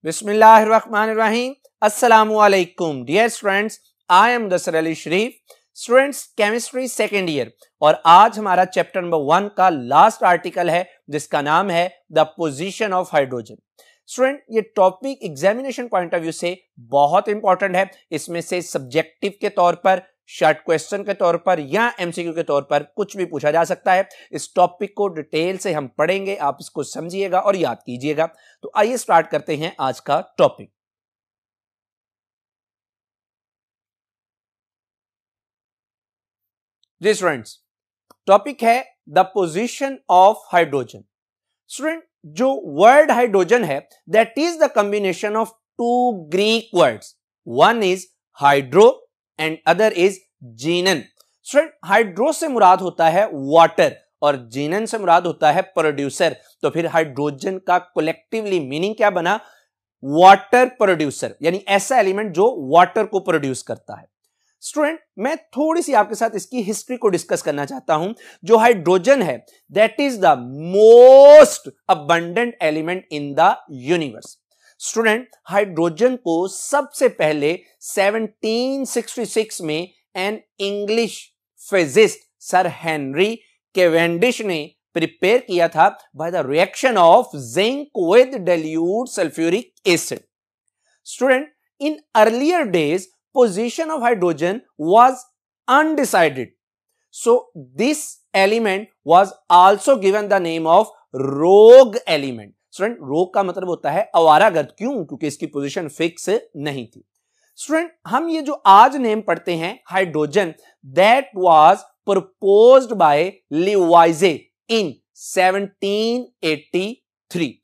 बिस्मिल्लाहिर्रहमानिर्रहीम। अस्सलामुअलैकुम dear students, I am Mudassir Ali Sharif, students chemistry second year. और आज हमारा चैप्टर नंबर 1 का लास्ट आर्टिकल है जिसका नाम है the position of hydrogen. Student, ये topic examination point of view से बहुत इंपॉर्टेंट है। इसमें से सब्जेक्टिव के तौर पर, शॉर्ट क्वेश्चन के तौर पर या एमसीक्यू के तौर पर कुछ भी पूछा जा सकता है। इस टॉपिक को डिटेल से हम पढ़ेंगे, आप इसको समझिएगा और याद कीजिएगा। तो आइए स्टार्ट करते हैं आज का टॉपिक। जी स्टूडेंट्स, टॉपिक है the position of hydrogen. Student, जो वर्ड हाइड्रोजन है that is the combination of two Greek words, one is hydro and other is genan. Student, hydro से मुराद होता है वाटर और जीनन से मुराद होता है प्रोड्यूसर। तो फिर हाइड्रोजन का कलेक्टिवली मीनिंग क्या बना? वाटर प्रोड्यूसर, यानी ऐसा एलिमेंट जो वाटर को प्रोड्यूस करता है। स्टूडेंट, मैं थोड़ी सी आपके साथ इसकी हिस्ट्री को डिस्कस करना चाहता हूं। जो हाइड्रोजन है that is the most abundant element in the universe. Student, hydrogen को सबसे पहले 1766 में an English physicist sir Henry Cavendish ने प्रिपेयर किया था by the reaction of zinc with dilute sulphuric acid. Student, in earlier days position of hydrogen was undecided, so this element was also given the name of rogue element. Student, रोग का मतलब होता है आवारागर्द। क्यों? क्योंकि इसकी पोजीशन फिक्स नहीं थी। स्टूडेंट, हम ये जो आज नेम पढ़ते हैं hydrogen, that was proposed by Lavoisier in 1783।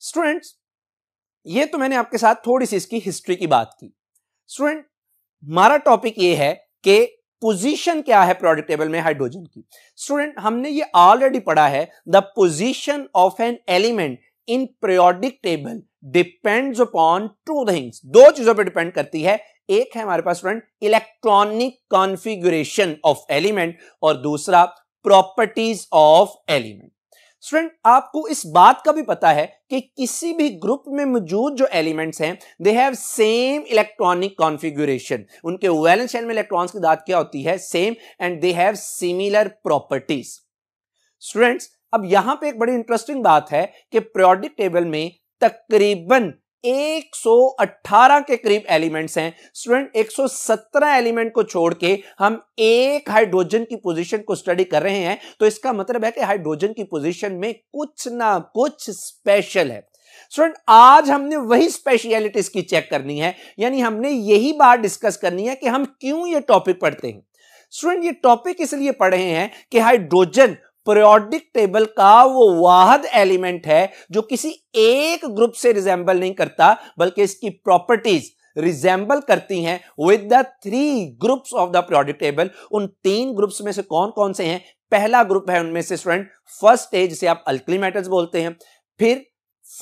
Students, ये तो मैंने आपके साथ थोड़ी सी इसकी हिस्ट्री की बात की। स्टूडेंट, हमारा टॉपिक ये है कि पोजीशन क्या है पीरियोडिक टेबल में हाइड्रोजन की। स्टूडेंट, हमने ये ऑलरेडी पढ़ा है, the position of an element in periodic table depends upon two things. दो चीजों पर डिपेंड करती है। एक है हमारे पास student electronic configuration of element और दूसरा प्रॉपर्टीज ऑफ एलिमेंट। स्टूडेंट, आपको इस बात का भी पता है कि किसी भी ग्रुप में मौजूद जो एलिमेंट्स हैं they have same electronic configuration. उनके वैलेंस शेल में इलेक्ट्रॉन्स की दात क्या होती है? Same, and they have similar properties. Students, अब यहां पे एक बड़ी इंटरेस्टिंग बात है कि पीरियोडिक टेबल में तकरीबन 118 के करीब एलिमेंट्स हैं। स्टूडेंट, 117 एलिमेंट को छोड़ के हम एक हाइड्रोजन की पोजीशन को स्टडी कर रहे हैं, तो इसका मतलब है कि हाइड्रोजन की पोजीशन में कुछ ना कुछ स्पेशल है। स्टूडेंट, आज हमने वही स्पेशलिटीज की चेक करनी है, यानी हमने यही बात डिस्कस करनी है कि हम क्यों ये टॉपिक पढ़ते हैं। स्टूडेंट, ये टॉपिक इसलिए पढ़ रहे हैं कि हाइड्रोजन पीरियोडिक टेबल का वो वाहिद एलिमेंट है जो किसी एक ग्रुप से रिजेंबल नहीं करता, बल्कि इसकी प्रॉपर्टीज रिजेंबल करती हैं with the 3 groups of the periodic table. उन 3 ग्रुप्स में से कौन कौन से हैं? पहला ग्रुप है उनमें से स्टूडेंट फर्स्ट ए, जिसे आप अल्कली मेटल्स बोलते हैं, फिर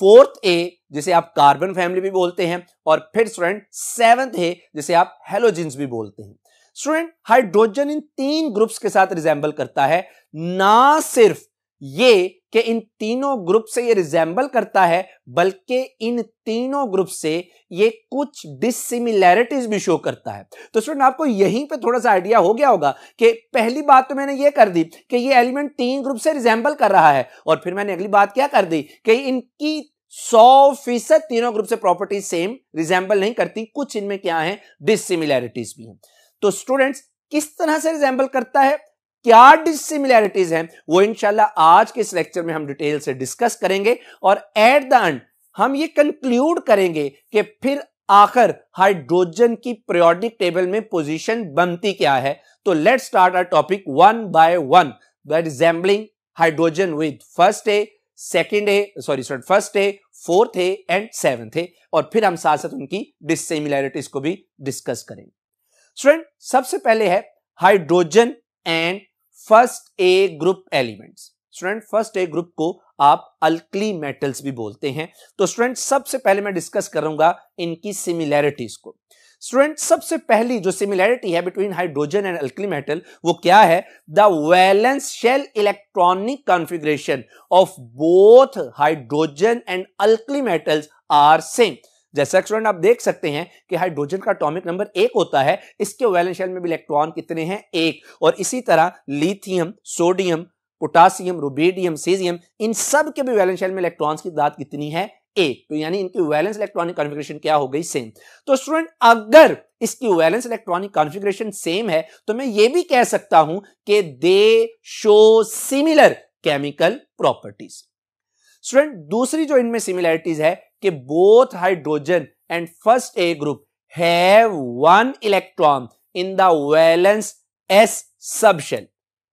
फोर्थ ए जिसे आप कार्बन फैमिली भी बोलते हैं, और फिर स्टूडेंट सेवंथ ए जिसे आप हेलोजेंस भी बोलते हैं। स्टूडेंट, हाइड्रोजन इन 3 ग्रुप्स के साथ रिजेंबल करता है। ना सिर्फ ये कि इन तीनों ग्रुप से ये रिजेंबल करता है, बल्कि इन तीनों ग्रुप से ये कुछ डिसिमिलैरिटीज भी शो करता है। तो स्टूडेंट, आपको यहीं पे थोड़ा सा आइडिया हो गया होगा कि पहली बात तो मैंने ये कर दी कि ये एलिमेंट 3 ग्रुप से रिजेंबल कर रहा है, और फिर मैंने अगली बात क्या कर दी कि इनकी 100% तीनों ग्रुप से प्रॉपर्टी सेम रिजेंबल नहीं करती, कुछ इनमें क्या है? डिसिमिलैरिटीज भी हैं। तो स्टूडेंट्स, किस तरह से रिजेंबल करता है, क्या डिसिमिलैरिटीज हैं, वो इंशाल्लाह आज के इस लेक्चर में हम डिटेल से डिस्कस करेंगे, और एट द एंड हम ये कंक्लूड करेंगे कि फिर आखिर हाइड्रोजन की पीरियोडिक टेबल में पोजीशन बनती क्या है। तो let's start our topic one by one by resembling hydrogen with first A, first A, fourth A and seventh A, और फिर हम साथ साथ उनकी डिसिमिलैरिटीज को भी डिस्कस करेंगे। स्टूडेंट, सबसे पहले है hydrogen and first A group elements. Student, first A group को आप अल्कली मेटल्स भी बोलते हैं। तो स्टूडेंट, सबसे पहले मैं डिस्कस करूंगा इनकी सिमिलैरिटीज को। स्टूडेंट सबसे पहली जो सिमिलैरिटी है between hydrogen and alkali metal वो क्या है? The valence shell electronic configuration of both hydrogen and alkali metals are same. जैसा स्टूडेंट आप देख सकते हैं कि हाइड्रोजन का एटॉमिक नंबर 1 होता है, इसके वैलेंस शेल में भी इलेक्ट्रॉन कितने हैं? 1। और इसी तरह lithium, sodium, potassium, rubidium, caesium, इन सब के भी वैलेंस शेल में इलेक्ट्रॉन्स की तादाद कितनी है? 1। तो यानी इनकी वैलेंस इलेक्ट्रॉनिक कॉन्फ़िगरेशन क्या हो गई? सेम। तो स्टूडेंट अगर इसकी वैलेंस इलेक्ट्रॉनिक कॉन्फ़िगरेशन सेम है तो मैं ये भी कह सकता हूं कि they show similar chemical properties. Student दूसरी जो इनमें सिमिलैरिटीज है कि both hydrogen and first A group have 1 electron in the valence S sub shell.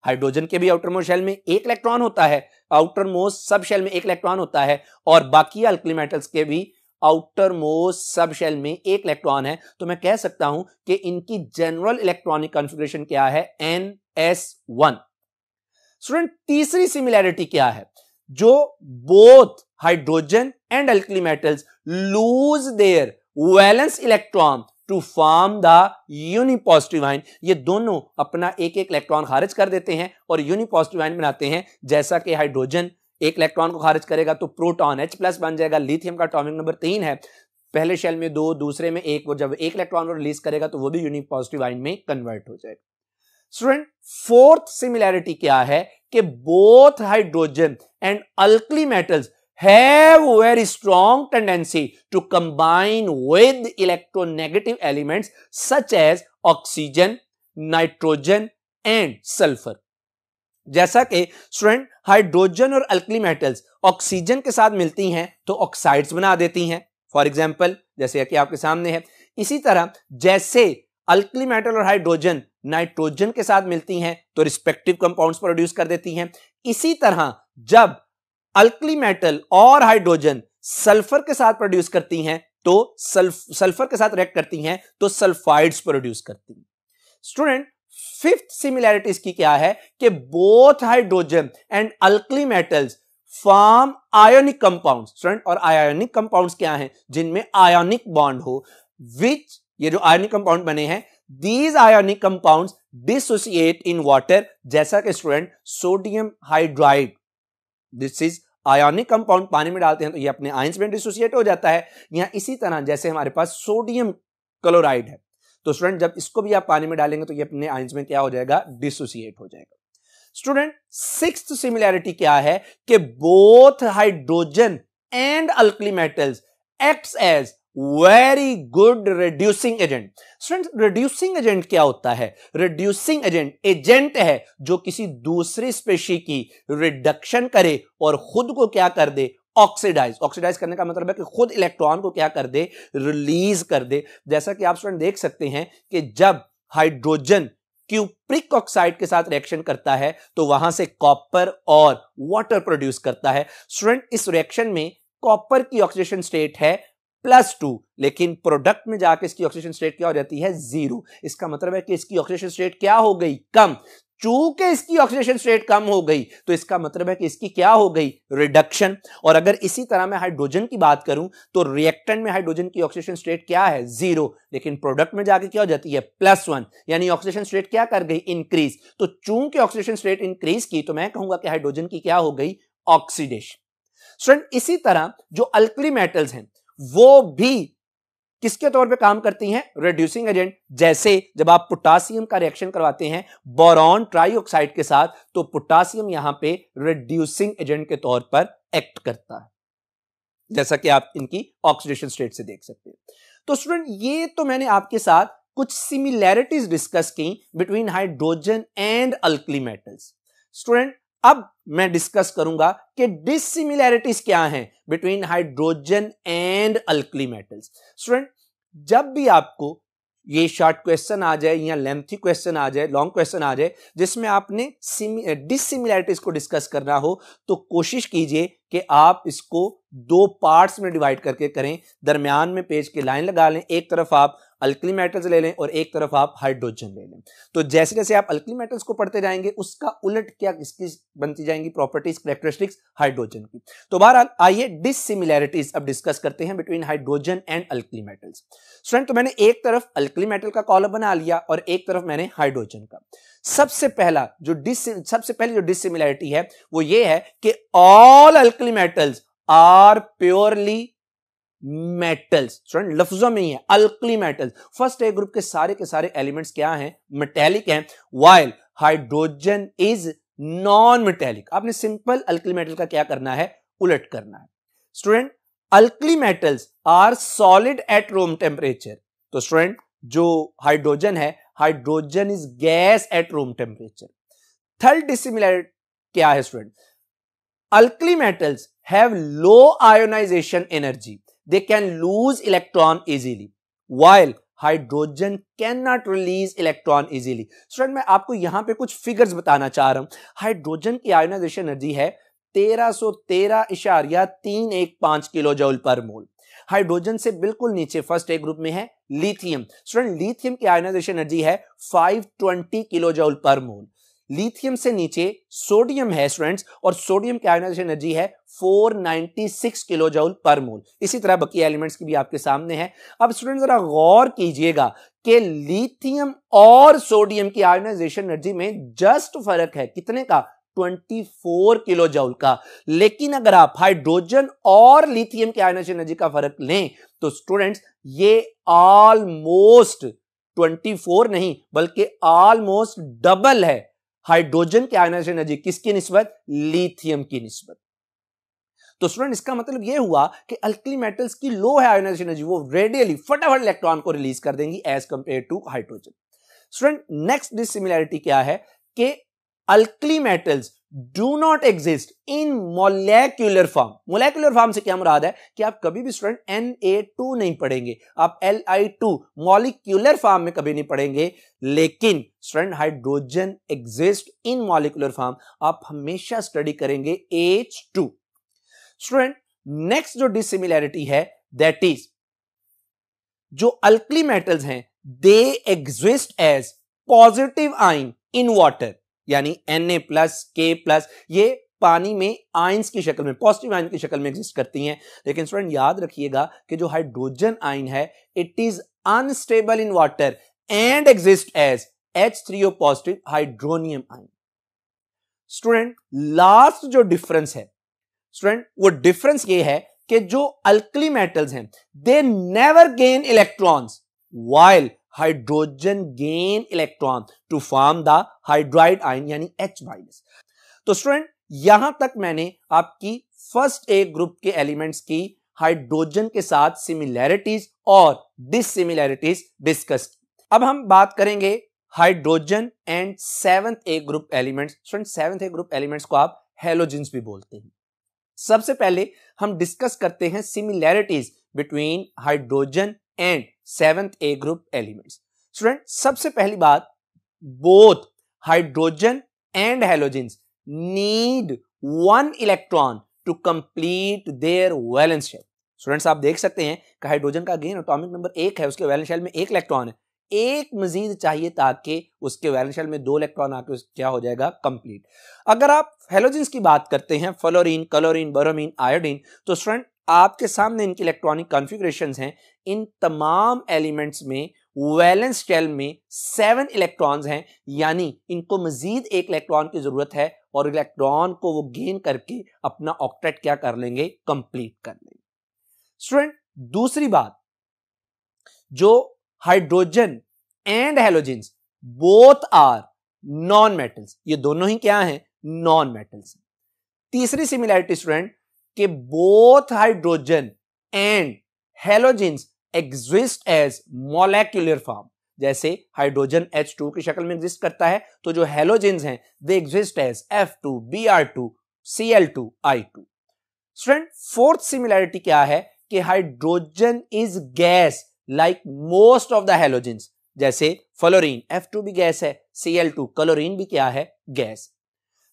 Hydrogen के भी आउटर मोस्ट शेल में 1 इलेक्ट्रॉन होता है, आउटर मोस्ट सब शेल में 1 इलेक्ट्रॉन होता है, और बाकी अल्कली मेटल्स के भी आउटर मोस्ट सब शेल में 1 इलेक्ट्रॉन है। तो मैं कह सकता हूं कि इनकी जनरल इलेक्ट्रॉनिक कॉन्फ़िगरेशन क्या है? NS1। स्टूडेंट तीसरी सिमिलैरिटी क्या है? जो both hydrogen and alkali metals lose their valence electron to form the unipositive ion. ये दोनों अपना एक इलेक्ट्रॉन खारिज कर देते हैं और यूनिपॉजिटिव आयन बनाते हैं। जैसा कि हाइड्रोजन 1 इलेक्ट्रॉन को खारिज करेगा तो प्रोटॉन H+ बन जाएगा। लिथियम का एटॉमिक नंबर 3 है, पहले शेल में 2, दूसरे में 1, वो जब 1 इलेक्ट्रॉन को रिलीज करेगा तो वो भी यूनिपॉजिटिव आयन में कन्वर्ट हो जाएगा। स्टूडेंट फोर्थ सिमिलैरिटी क्या है कि both hydrogen and alkali metals have very strong tendency to combine with electronegative elements such as oxygen, nitrogen and sulfur। जैसा कि स्टूडेंट हाइड्रोजन और अल्कली मेटल्स ऑक्सीजन के साथ मिलती हैं तो ऑक्साइड्स बना देती हैं, फॉर एग्जांपल जैसे कि आपके सामने है। इसी तरह जैसे अल्कली मेटल और हाइड्रोजन नाइट्रोजन के साथ मिलती हैं तो रिस्पेक्टिव कंपाउंड्स प्रोड्यूस कर देती हैं। इसी तरह जब अल्कली मेटल और हाइड्रोजन सल्फर के साथ प्रोड्यूस करती हैं तो सल्फर के साथ रिएक्ट करती हैं तो सल्फाइड्स प्रोड्यूस करती हैं। स्टूडेंट फिफ्थ सिमिलैरिटी इसकी क्या है कि both hydrogen and alkali metals form ionic compounds. Student और आयोनिक कंपाउंड्स क्या हैं? जिनमें आयोनिक बॉन्ड हो, विच ये जो आयोनिक कंपाउंड बने हैं these ionic compounds dissociate in water। जैसा कि student sodium hydride, this is ionic compound, पानी में डालते हैं तो ये अपने आयंस में डिसोसिएट हो जाता है। या इसी तरह जैसे हमारे पास सोडियम क्लोराइड है तो स्टूडेंट जब इसको भी आप पानी में डालेंगे तो ये अपने आयंस में क्या हो जाएगा? डिसोसिएट हो जाएगा। स्टूडेंट सिक्स्थ सिमिलैरिटी क्या है कि both hydrogen and alkali metals acts as very good reducing agent. Student reducing agent क्या होता है? रिड्यूसिंग एजेंट है जो किसी दूसरी स्पेशी की रिडक्शन करे और खुद को क्या कर दे? ऑक्सीडाइज करने का मतलब है कि खुद इलेक्ट्रॉन को क्या कर दे? रिलीज कर दे। जैसा कि आप स्टूडेंट देख सकते हैं कि जब हाइड्रोजन क्यूप्रिक ऑक्साइड के साथ रिएक्शन करता है तो वहां से कॉपर और वाटर प्रोड्यूस करता है। स्टूडेंट इस रिएक्शन में कॉपर की ऑक्सीडेशन स्टेट है +2, लेकिन प्रोडक्ट में जाकर इसकी ऑक्सीडेशन स्टेट क्या हो जाती है? 0। इसका मतलब है कि इसकी ऑक्सीडेशन स्टेट क्या हो गई? कम। चूंकि इसकी ऑक्सीडेशन स्टेट कम हो गई तो इसका मतलब है कि इसकी क्या हो गई? रिडक्शन। और अगर इसी तरह मैं हाइड्रोजन की बात करूं तो रिएक्टेंट में हाइड्रोजन की ऑक्सीडेशन स्टेट क्या है? 0, लेकिन प्रोडक्ट में जाके क्या हो जाती है? +1, यानी ऑक्सीडेशन स्टेट क्या कर गई? इंक्रीज। तो चूंकि ऑक्सीडेशन स्टेट इंक्रीज की तो मैं कहूंगा कि हाइड्रोजन की क्या हो गई? ऑक्सीडेशन। स्टूडेंट इसी तरह जो अल्कली मेटल्स हैं वो भी किसके तौर पे काम करती हैं? Reducing agent. जैसे जब आप पोटासियम का रिएक्शन करवाते हैं बोरॉन ट्राइऑक्साइड के साथ तो पोटासियम यहां पे रिड्यूसिंग एजेंट के तौर पर एक्ट करता है, जैसा कि आप इनकी ऑक्सीडेशन स्टेट से देख सकते हैं। तो स्टूडेंट ये तो मैंने आपके साथ कुछ सिमिलैरिटीज डिस्कस की between hydrogen and alkali metals. Student अब मैं डिस्कस करूंगा कि डिसिमिलैरिटीज क्या हैं between hydrogen and alkali metals. Student जब भी आपको ये शॉर्ट क्वेश्चन आ जाए या लेंथी क्वेश्चन आ जाए, लॉन्ग क्वेश्चन आ जाए जिसमें आपने डिसिमिलैरिटीज को डिस्कस करना हो तो कोशिश कीजिए कि आप इसको 2 पार्ट्स में डिवाइड करके करें। दरमियान में पेज की लाइन लगा लें, एक तरफ आप अल्कली मेटल्स ले लें और एक तरफ आप हाइड्रोजन ले लें। तो जैसे जैसे आप अल्कली मेटल्स को पढ़ते जाएंगे उसका उलट क्या किसकी बनती जाएंगी प्रॉपर्टीज, कैरेक्टरिस्टिक्स हाइड्रोजन की। तो बहरहाल आइए डिसिमिलैरिटीज अब डिस्कस करते हैं between hydrogen and alkali metals. Student, तो मैंने एक तरफ अल्कली मेटल का कॉलम बना लिया और एक तरफ मैंने हाइड्रोजन का। सबसे पहली जो डिसिमिलैरिटी है वो ये है कि all alkali metals are purely metals. Student, लफ्जों में ही है alkali metals. First A group के सारे एलिमेंट्स क्या हैं? मेटेलिक हैं, while hydrogen is non metallic. आपने सिंपल अल्कली मेटल का क्या करना है? उलट करना है। Student, alkali metals are solid at room temperature. तो स्टूडेंट, जो हाइड्रोजन है, hydrogen is gas at room temperature. Third dissimilarity क्या है student? Alkali metals have low ionisation energy, they can lose electron easily while hydrogen cannot release electron easily। Student, मैं आपको यहां पे कुछ फिगर्स बताना चाह रहा हूं। हाइड्रोजन की आयोनाइजेशन एनर्जी है 1313.315 किलो जूल पर मोल। हाइड्रोजन से बिल्कुल नीचे फर्स्ट ए ग्रुप में है लिथियम। स्टूडेंट, लिथियम की आयोनाइजेशन एनर्जी है 520 किलो जूल पर मोल। लिथियम से नीचे सोडियम है स्टूडेंट्स, और सोडियम की आयोनाइजेशन एनर्जी है 496 किलो जूल पर मोल। इसी तरह बाकी एलिमेंट्स की भी आपके सामने है। अब स्टूडेंट जरा गौर कीजिएगा कि लिथियम और सोडियम की आयोनाइजेशन एनर्जी में जस्ट फर्क है कितने का? 24 किलो जूल का। लेकिन अगर आप हाइड्रोजन और लिथियम की आयोनाइजेशन एनर्जी का फर्क लें तो स्टूडेंट्स ये ऑलमोस्ट 24 नहीं बल्कि ऑलमोस्ट डबल है। हाइड्रोजन की आयोनाइजेशन एनर्जी किसकी निस्बत? लिथियम की निस्बत। तो स्टूडेंट, इसका मतलब यह हुआ कि अल्कली मेटल्स की लो है आयोनाइजेशन एनर्जी, वो रेडियली फटाफट इलेक्ट्रॉन को रिलीज कर देंगी as compared to hydrogen. Student, next dissimilarity क्या है कि alkali metals do not exist in molecular form. Molecular form से क्या मुराद है कि आप कभी भी स्टूडेंट Na2 नहीं पढ़ेंगे, आप Li2 मॉलिक्यूलर फॉर्म में कभी नहीं पढ़ेंगे। लेकिन student, hydrogen exist in molecular form आप हमेशा स्टडी करेंगे H2। स्टूडेंट, नेक्स्ट जो डिसिमिलैरिटी है दैट इज जो अल्कली मेटल्स हैं they exist as positive ion in water, यानी Na+, K+, ये पानी में आयंस की शक्ल में, पॉजिटिव आयन की शक्ल में एग्जिस्ट करती हैं। लेकिन स्टूडेंट याद रखिएगा कि जो हाइड्रोजन आयन है it is unstable in water and exist as H3O positive hydronium ion. Student, last जो डिफरेंस है स्टूडेंट वो डिफरेंस ये है कि जो अल्कली मेटल्स हैं they never gain electrons while hydrogen gain electron to form the hydride ion यानी H-। तो स्टूडेंट यहां तक मैंने आपकी फर्स्ट ए ग्रुप के एलिमेंट्स की हाइड्रोजन के साथ सिमिलैरिटीज और डिसिमिलैरिटीज डिस्कस की। अब हम बात करेंगे hydrogen and seventh A group elements. Student, seventh A group elements को आप हैलोजेंस भी बोलते हैं। सबसे पहले हम डिस्कस करते हैं similarities between hydrogen and seventh A group elements. Student, सबसे पहली बात, both hydrogen and halogens need 1 electron to complete their valence shell. Students, आप देख सकते हैं कि हाइड्रोजन का अगेन एटॉमिक नंबर 1 है, उसके वैलेंस शेल में 1 इलेक्ट्रॉन है, एक मजीद चाहिए ताकि उसके वैलेंस शेल में 2 इलेक्ट्रॉन आके क्या हो जाएगा? कंप्लीट। अगर आप हैलोजेंस की बात करते हैं, फ्लोरीन, क्लोरीन, ब्रोमीन, आयोडीन, तो स्टूडेंट आपके सामने इनकी इलेक्ट्रॉनिक कॉन्फ़िगरेशंस हैं। इन तमाम एलिमेंट्स में वैलेंस शेल में 7 इलेक्ट्रॉन्स हैं, यानी इनको मजीद 1 इलेक्ट्रॉन की जरूरत है और इलेक्ट्रॉन को वो गेन करके अपना ऑक्टेट क्या कर लेंगे? कंप्लीट कर लेंगे। स्टूडेंट, दूसरी बात, जो hydrogen and halogens both are non metals, ये दोनों ही क्या हैं? Non metals. तीसरी सिमिलैरिटी स्टूडेंट कि both hydrogen and halogens exist as molecular form. जैसे हाइड्रोजन H2 की शक्ल में एग्जिस्ट करता है, तो जो हैलोजेंस हैं they exist as F2, Br2, Cl2, I2। Student, fourth similarity क्या है कि hydrogen is gas like most of the halogens. जैसे फ्लोरीन F2 भी गैस है, Cl2 क्लोरीन भी क्या है? गैस।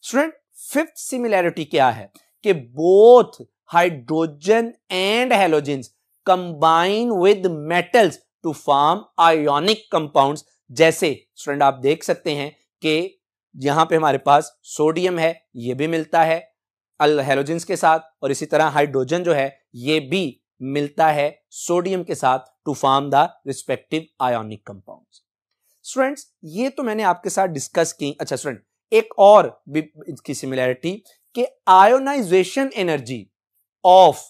स्टूडेंट, फिफ्थ सिमिलैरिटी क्या है कि both hydrogen and halogens combine with metals to form ionic compounds. जैसे स्टूडेंट आप देख सकते हैं कि यहां पे हमारे पास सोडियम है, ये भी मिलता है हैलोजेंस के साथ, और इसी तरह हाइड्रोजन जो है ये भी मिलता है सोडियम के साथ to form the respective ionic compounds. Students ये तो मैंने आपके साथ डिस्कस की। अच्छा स्टूडेंट एक और भी इसकी सिमिलैरिटी कि ionisation energy of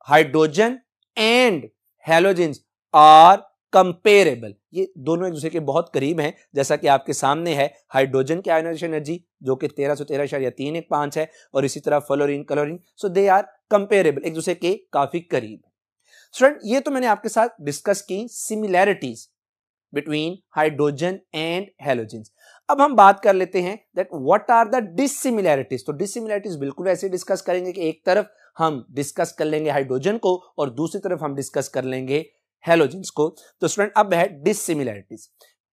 hydrogen and halogens are comparable. ये दोनों एक दूसरे के बहुत करीब हैं। जैसा कि आपके सामने है हाइड्रोजन की आयोनाइजेशन एनर्जी जो कि 1313.315 है, और इसी तरह fluorine chlorine, so they are comparable, एक दूसरे के काफी करीब। स्टूडेंट ये तो मैंने आपके साथ डिस्कस की similarities between hydrogen and halogens. अब हम बात कर लेते हैं that what are the dissimilarities. तो डिसिमिलैरिटीज बिल्कुल ऐसे डिस्कस करेंगे कि एक तरफ हम डिस्कस कर लेंगे हाइड्रोजन को और दूसरी तरफ हम डिस्कस कर लेंगे हैलोजेंस को। तो स्टूडेंट अब है डिसिमिलैरिटीज।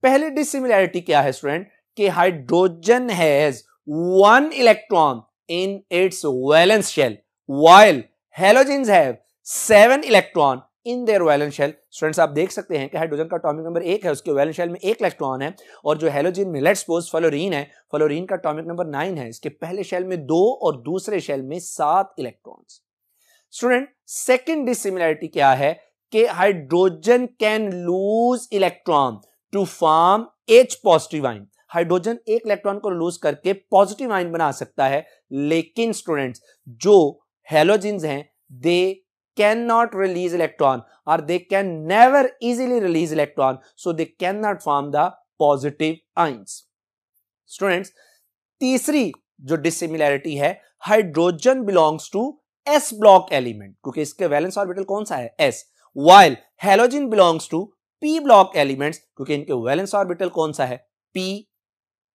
पहले डिसिमिलैरिटी क्या है स्टूडेंट कि hydrogen has 1 electron in its valence shell while halogens have 7 electron in their valence shell. Students आप देख सकते हैं कि हाइड्रोजन का एटॉमिक नंबर 1 है, उसके वैलेंस शेल में 1 इलेक्ट्रॉन है, और जो हैलोजन में लेट्स सपोज फ्लोरीन है, फ्लोरीन का एटॉमिक नंबर 9 है, इसके पहले शेल में 2 और दूसरे शेल में 7 इलेक्ट्रॉन्स। स्टूडेंट सेकंड डिसिमिलैरिटी क्या है कि hydrogen can lose electron to form H positive ion. Hydrogen एक इलेक्ट्रॉन को लूज करके पॉजिटिव आयन बना सकता है, लेकिन स्टूडेंट्स जो हैलोजेंस हैं दे cannot release electron or they can never easily release electron, so they cannot form the positive ions. Students तीसरी जो डिसिमिलैरिटी है hydrogen belongs to s block element क्योंकि इसके वैलेंस ऑर्बिटल कौन सा है s, while halogen belongs to p block elements क्योंकि इनके वैलेंस ऑर्बिटल कौन सा है p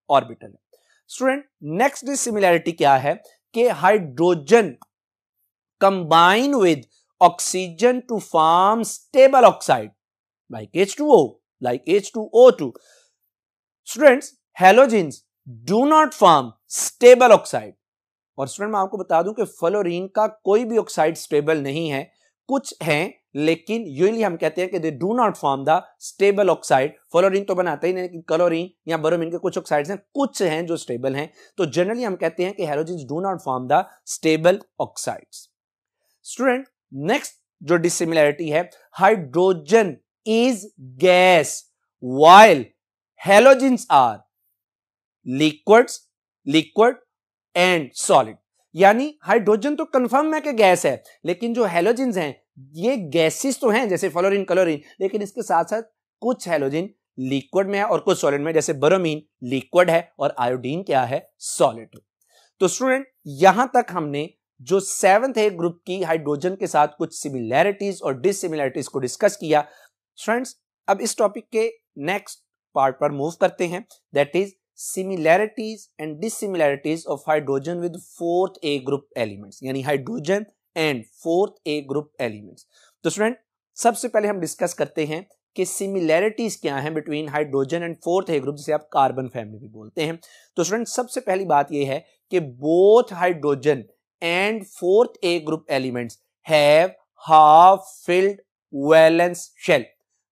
ऑर्बिटल है। स्टूडेंट नेक्स्ट डिसिमिलैरिटी क्या है कि hydrogen combine with oxygen to form stable oxide like H2O, like H2O2. Students, halogens do not form stable oxide. और स्टूडेंट मैं आपको बता दूं कि फ्लोरीन का कोई भी ऑक्साइड स्टेबल नहीं है, कुछ हैं लेकिन यूजुअली हम कहते हैं कि they do not form the stable oxide. Fluorine तो बनाता ही नहीं, लेकिन क्लोरीन या ब्रोमीन के कुछ ऑक्साइड्स हैं, कुछ हैं जो स्टेबल हैं। तो जनरली हम कहते हैं कि halogens do not form the stable oxides. Student next जो डिसिमिलैरिटी है hydrogen is gas while halogens are liquid and solid. यानी हाइड्रोजन तो कंफर्म है कि गैस है, लेकिन जो हैलोजेंस हैं ये गैसेस तो हैं जैसे फ्लोरीन क्लोरीन, लेकिन इसके साथ साथ कुछ हैलोजन लिक्विड में है और कुछ सॉलिड में, जैसे ब्रोमीन लिक्विड है और आयोडीन क्या है सॉलिड। तो स्टूडेंट यहां तक हमने जो 7th ए ग्रुप की हाइड्रोजन के साथ कुछ सिमिलैरिटीज और डिसिमिलैरिटीज को डिस्कस किया। फ्रेंड्स अब इस टॉपिक के नेक्स्ट पार्ट पर मूव करते हैं, that is similarities and dissimilarities of hydrogen with 4th A group elements, यानी hydrogen and 4th A group elements. तो स्टूडेंट सबसे पहले हम डिस्कस करते हैं कि सिमिलैरिटीज क्या हैं between hydrogen and 4th A group, जिसे आप कार्बन फैमिली भी बोलते हैं। तो स्टूडेंट सबसे पहली बात यह है कि both hydrogen and 4th A group elements have half filled valence shell।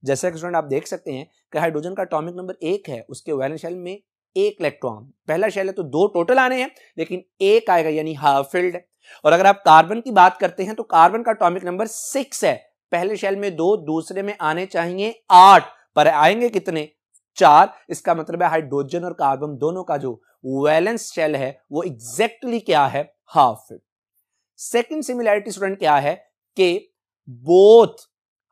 जैसा कि स्टूडेंट आप देख सकते हैं कि हाइड्रोजन का एटॉमिक नंबर 1 है, उसके वैलेंस शेल में 1 इलेक्ट्रॉन, पहला शेल है तो 2 टोटल आने हैं लेकिन 1 आएगा यानी हाफ फिल्ड है। और अगर आप कार्बन की बात करते हैं तो कार्बन का एटॉमिक नंबर 6 है, पहले शेल में 2, दूसरे में आने चाहिए 8, पर आएंगे कितने 4। इसका मतलब है हाइड्रोजन और कार्बन दोनों का जो वैलेंस शेल है वो एग्जैक्टली क्या है half filled. Second similarity student क्या है कि both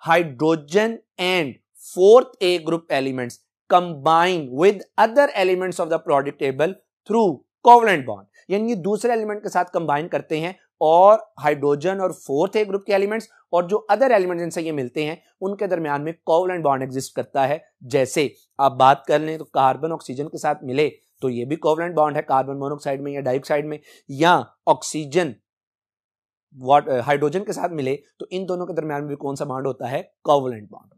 hydrogen and 4th A group elements combine with other elements of the periodic table through covalent bond, यानी दूसरे एलिमेंट के साथ कंबाइन करते हैं और हाइड्रोजन और 4th ए ग्रुप के एलिमेंट्स और जो अदर एलिमेंट्स जिनसे ये मिलते हैं उनके दरमियान में कोवलेंट बॉन्ड एग्जिस्ट करता है। जैसे आप बात कर लें तो कार्बन ऑक्सीजन के साथ मिले तो ये भी कोवलेंट बॉन्ड है कार्बन मोनोऑक्साइड में या डाइऑक्साइड में, या ऑक्सीजन हाइड्रोजन के साथ मिले तो इन दोनों के दरमियान में कौन सा बॉन्ड होता है covalent bond.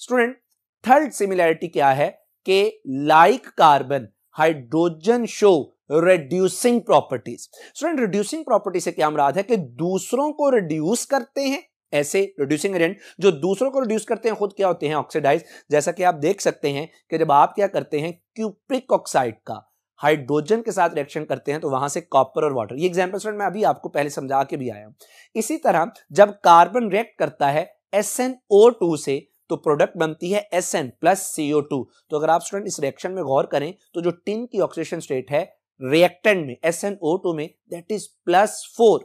Student third similarity क्या है कि like carbon hydrogen show reducing properties. Student reducing property से क्या मुराद है कि दूसरों को रिड्यूस करते हैं ऐसे रिड्यूसिंग एजेंट जो दूसरों को रिड्यूस करते हैं खुद क्या होते हैं? ऑक्सीडाइज। जैसा कि आप देख सकते हैं कि जब आप क्या करते हैं, क्यूप्रिक ऑक्साइड का हाइड्रोजन के साथ रिएक्शन करते हैं तो वहां से कॉपर और वाटर, ये एग्जांपल स्टूडेंट मैं अभी आपको पहले समझा के भी आया हूं। इसी तरह जब कार्बन रिएक्ट करता है SnO2 से तो प्रोडक्ट बनती है Sn प्लस CO2। तो अगर आप स्टूडेंट इस रिएक्शन में गौर करें तो जो टिन की ऑक्सीडेशन स्टेट है रिएक्टेंट में SnO2 में, दैट इज +4।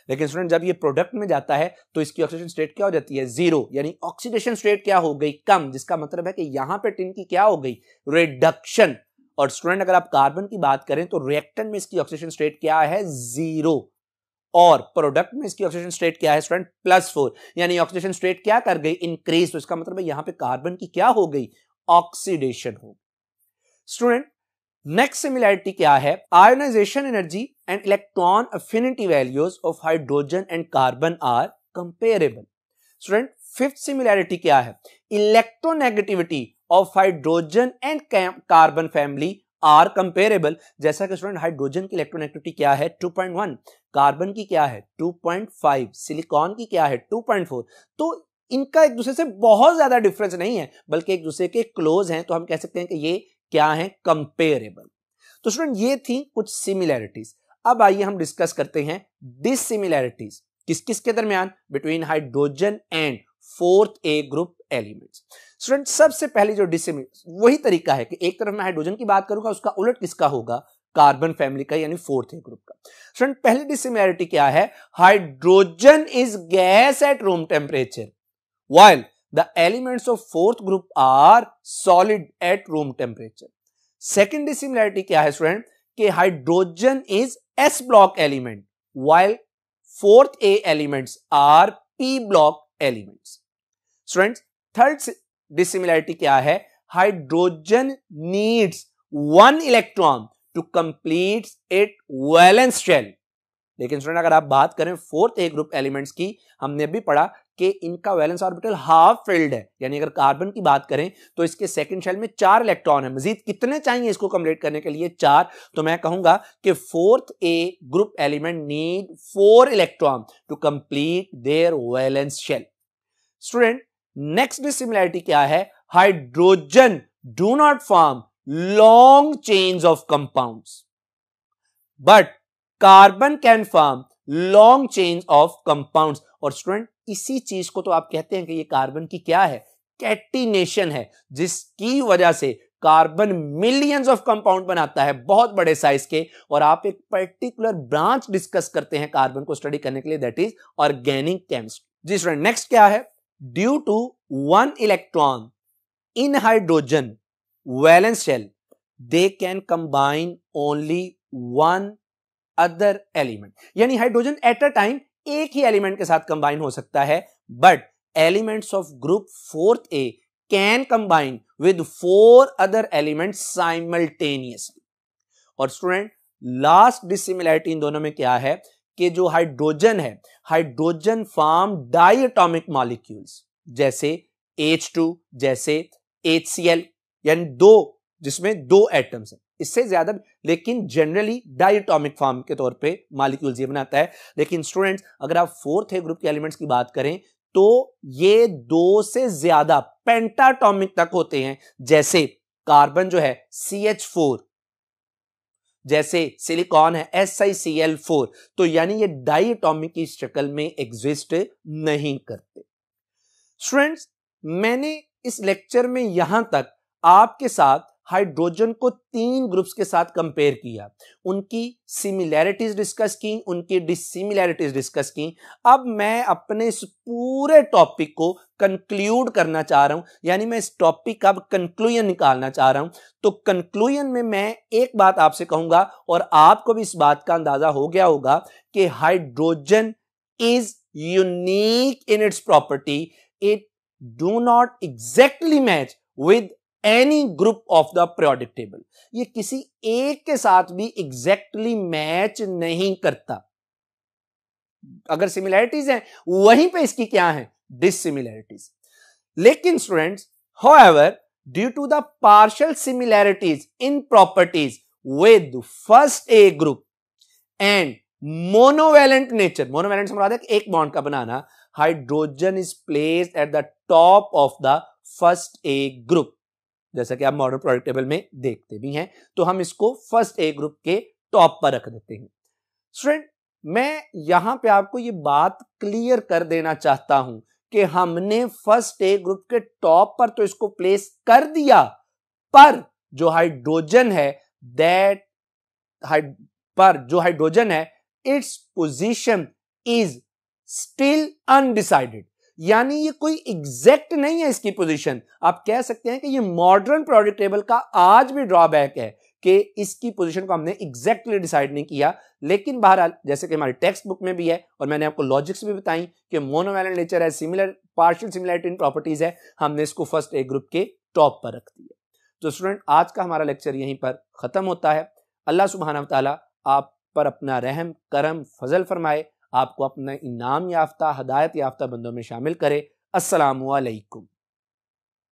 लेकिन स्टूडेंट जब ये प्रोडक्ट में जाता है तो इसकी ऑक्सीडेशन स्टेट क्या हो जाती है? 0, यानी ऑक्सीडेशन स्टेट क्या हो गई? कम, जिसका मतलब है कि यहां पे टिन की क्या हो गई? रिडक्शन। और स्टूडेंट अगर आप कार्बन की बात करें तो रिएक्टेंट में इसकी ऑक्सीडेशन स्टेट क्या है? 0, और प्रोडक्ट में इसकी ऑक्सीडेशन स्टेट क्या है स्टूडेंट? +4, यानी ऑक्सीडेशन स्टेट क्या कर गई? इंक्रीज। तो इसका मतलब है यहां पे कार्बन की क्या हो गई? ऑक्सीडेशन हो। स्टूडेंट नेक्स्ट सिमिलैरिटी क्या है? Ionisation energy and electron affinity values of hydrogen and carbon are comparable. Student fifth similarity क्या है? Electronegativity of hydrogen and carbon family are comparable. जैसा कि स्टूडेंट हाइड्रोजन की इलेक्ट्रोनेगेटिविटी क्या है? 2.1, कार्बन की क्या है? 2.5, सिलिकॉन की क्या है? 2.4। तो इनका एक दूसरे से बहुत ज्यादा डिफरेंस नहीं है, बल्कि एक दूसरे के क्लोज हैं, तो हम कह सकते हैं कि ये क्या है? कंपेरेबल। तो स्टूडेंट ये थी कुछ सिमिलैरिटीज। अब आइए हम डिस्कस करते हैं डिसिमिलैरिटीज। किस किस के दरमियान? Between hydrogen and 4th A group elements. Student सबसे पहले जो डिसिमिलैरिटी, वही तरीका है कि एक तरफ मैं हाइड्रोजन की बात करूंगा, उसका उलट किसका होगा? कार्बन फैमिली का, यानी 4th A ग्रुप का। स्टूडेंट पहली डिसिमिलैरिटी क्या है? Hydrogen is gas at room temperature while the elements of 4th group are solid at room temperature. Second dissimilarity क्या है स्टूडेंट? कि hydrogen is S block element while 4th A elements are P block elements. Student third dissimilarity क्या है? Hydrogen needs 1 electron to complete its valence shell. लेकिन student अगर आप बात करें 4th A ग्रुप एलिमेंट्स की, हमने भी पढ़ा कि इनका वैलेंस ऑर्बिटल हाफ फिल्ड है, यानी अगर कार्बन की बात करें तो इसके सेकंड शेल में 4 इलेक्ट्रॉन है। मजीद कितने चाहिए इसको कंप्लीट करने के लिए? 4। तो मैं कहूंगा कि 4th A group element need 4 electron to complete their valence shell. Student next dissimilarity क्या है? Hydrogen do not form long chains of compounds but carbon can form long chain of compounds. और स्टूडेंट इसी चीज को तो आप कहते हैं कि ये कार्बन की क्या है? कैटिनेशन है, जिसकी वजह से कार्बन मिलियंस ऑफ कंपाउंड बनाता है, बहुत बड़े साइज के। और आप एक पर्टिकुलर ब्रांच डिस्कस करते हैं कार्बन को स्टडी करने के लिए, दैट इज ऑर्गेनिक केमिस्ट्री। जी स्टूडेंट नेक्स्ट क्या है? Due to 1 electron in hydrogen valence shell they can combine only 1 other element, यानी हाइड्रोजन एट अ टाइम एक ही एलिमेंट के साथ कंबाइन हो सकता है, but elements of group 4th A can combine with 4 other elements simultaneously. और student last dissimilarity इन दोनों में क्या है? कि जो हाइड्रोजन है, हाइड्रोजन फॉर्म डायटोमिक मॉलिक्यूल्स, जैसे H2, जैसे HCl, यानी 2, जिसमें 2 एटम्स हैं, इससे ज्यादा, लेकिन जनरली डायटोमिक फॉर्म के तौर पे मॉलिक्यूल्स ये बनाता है। लेकिन स्टूडेंट्स अगर आप 4th A ग्रुप के एलिमेंट्स की बात करें तो ये 2 से ज्यादा पेंटाटॉमिक तक होते हैं, जैसे कार्बन जो है CH4, जैसे सिलिकॉन है SiCl4। तो यानी ये डायटोमिक की शक्ल में एग्जिस्ट नहीं करते। स्टूडेंट्स मैंने इस लेक्चर में यहां तक आपके साथ हाइड्रोजन को 3 ग्रुप्स के साथ कंपेयर किया, उनकी सिमिलैरिटीज डिस्कस की, उनकी डिसिमिलैरिटीज डिस्कस की। अब मैं अपने इस पूरे टॉपिक को कंक्लूड करना चाह रहा हूं, यानी मैं इस टॉपिक का अब कंक्लूजन निकालना चाह रहा हूं। तो कंक्लूजन में मैं एक बात आपसे कहूंगा, और आपको भी इस बात का अंदाजा हो गया होगा कि hydrogen is unique in its property. It do not exactly match with any group of the periodic table. ये किसी एक के साथ भी एग्जैक्टली मैच नहीं करता। अगर सिमिलैरिटीज हैं वहीं पे इसकी क्या है? डिसिमिलैरिटीज। लेकिन students however due to the partial similarities in properties with first A group and monovalent nature, monovalent से मुराद है एक बॉन्ड का बनाना, hydrogen is placed at the top of the first A group, जैसा कि आप मॉडर्न प्रोडक्ट टेबल में देखते भी हैं, तो हम इसको फर्स्ट ए ग्रुप के टॉप पर रख देते हैं। स्टूडेंट, मैं यहां पे आपको ये बात क्लियर कर देना चाहता हूं कि हमने फर्स्ट ए ग्रुप के टॉप पर तो इसको प्लेस कर दिया, पर जो हाइड्रोजन है its position is still undecided, यानी ये कोई एग्जैक्ट नहीं है इसकी पोजीशन। आप कह सकते हैं कि ये मॉडर्न प्रोडक्ट टेबल का आज भी ड्रॉबैक है कि इसकी पोजीशन को हमने एग्जैक्टली डिसाइड नहीं किया। लेकिन बहरहाल, जैसे कि हमारी टेक्स्ट बुक में भी है और मैंने आपको लॉजिक्स भी बताई कि मोनोवैलेंट नेचर है, सिमिलर पार्शियल सिमिलरिटी इन प्रॉपर्टीज है, हमने इसको फर्स्ट ए ग्रुप के टॉप पर रख दिया। तो स्टूडेंट, आज का हमारा लेक्चर यहीं पर खत्म होता है। अल्लाह सुब्हानहू व तआला आप पर अपना रहम करम फजल फरमाए, आपको अपना इनाम याफ्ता हदायत याफ्ता बंदों में शामिल करे। अस्सलामु अलैकुम।